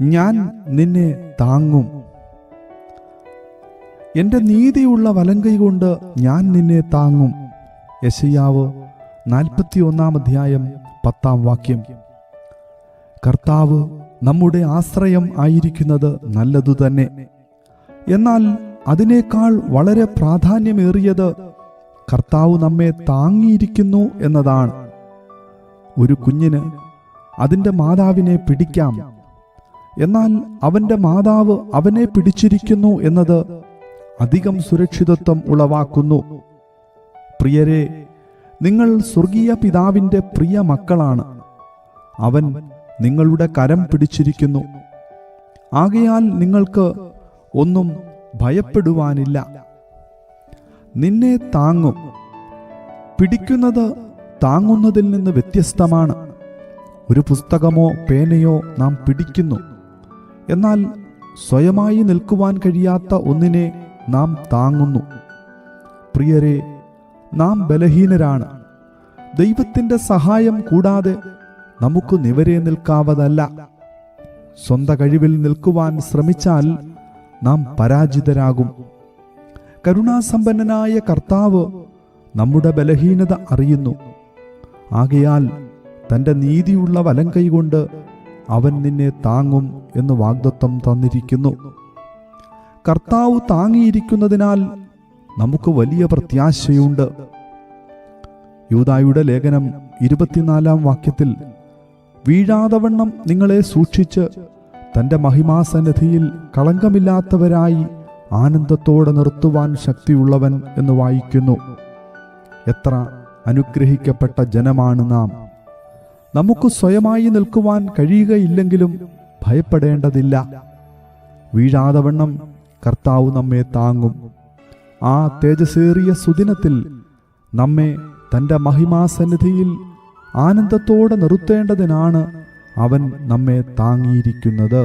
ഞാൻ നിന്നെ താങ്ങും. എൻ്റെ നീതിയുള്ള വലങ്കൈ കൊണ്ട് ഞാൻ നിന്നെ താങ്ങും. യെശയ്യാവ് 41 10 കർത്താവ് നമ്മുടെ ആശ്രയം ആയിരിക്കുന്നത് നല്ലതുതന്നെ. എന്നാൽ അതിനേക്കാൾ വളരെ പ്രാധാന്യമേറിയത് കർത്താവ് നമ്മെ താങ്ങിയിരിക്കുന്നു എന്നതാണ്. ഒരു കുഞ്ഞിന് അതിൻ്റെ മാതാവിനെ പിടിക്കാം, എന്നാൽ അവൻ്റെ മാതാവ് അവനെ പിടിച്ചിരിക്കുന്നു എന്നത് അധികം സുരക്ഷിതത്വം ഉളവാക്കുന്നു. പ്രിയരെ, നിങ്ങൾ സ്വർഗീയ പിതാവിൻ്റെ പ്രിയ മക്കളാണ്. അവൻ നിങ്ങളുടെ കരം പിടിച്ചിരിക്കുന്നു. ആകയാൽ നിങ്ങൾക്ക് ഒന്നും ഭയപ്പെടുവാനില്ല. നിന്നെ താങ്ങും. പിടിക്കുന്നത് താങ്ങുന്നതിൽ നിന്ന് വ്യത്യസ്തമാണ്. ഒരു പുസ്തകമോ പേനയോ നാം പിടിക്കുന്നു, എന്നാൽ സ്വയമായി നിൽക്കുവാൻ കഴിയാത്ത ഒന്നിനെ നാം താങ്ങുന്നു. പ്രിയരെ, നാം ബലഹീനരാണ്. ദൈവത്തിൻ്റെ സഹായം കൂടാതെ നമുക്ക് നിവരെ നിൽക്കാവതല്ല. സ്വന്തം കഴിവിൽ നിൽക്കുവാൻ ശ്രമിച്ചാൽ നാം പരാജിതരാകും. കരുണാസമ്പന്നനായ കർത്താവ് നമ്മുടെ ബലഹീനത അറിയുന്നു. ആകയാൽ തൻ്റെ നീതിയുള്ള വലങ്കൈ കൊണ്ട് അവൻ നിന്നെ താങ്ങും എന്ന് വാഗ്ദത്തം തന്നിരിക്കുന്നു. കർത്താവ് താങ്ങിയിരിക്കുന്നതിനാൽ നമുക്ക് വലിയ പ്രത്യാശയുണ്ട്. യൂദായുടെ ലേഖനം 24 വീഴാതവണ്ണം നിങ്ങളെ സൂക്ഷിച്ച് തൻ്റെ മഹിമാസന്നിധിയിൽ കളങ്കമില്ലാത്തവരായി ആനന്ദത്തോടെ നിർത്തുവാൻ ശക്തിയുള്ളവൻ എന്ന് വായിക്കുന്നു. എത്ര അനുഗ്രഹിക്കപ്പെട്ട ജനമാണ് നാം! നമുക്ക് സ്വയമായി നിൽക്കുവാൻ കഴിയുകയില്ലെങ്കിലും ഭയപ്പെടേണ്ടതില്ല. വീഴാതവണ്ണം കർത്താവ് നമ്മെ താങ്ങും. ആ തേജസ്സേറിയ സുദിനത്തിൽ നമ്മെ തൻ്റെ മഹിമാസന്നിധിയിൽ ആനന്ദത്തോടെ നിർത്തേണ്ടതിനാണ് അവൻ നമ്മെ താങ്ങിയിരിക്കുന്നത്.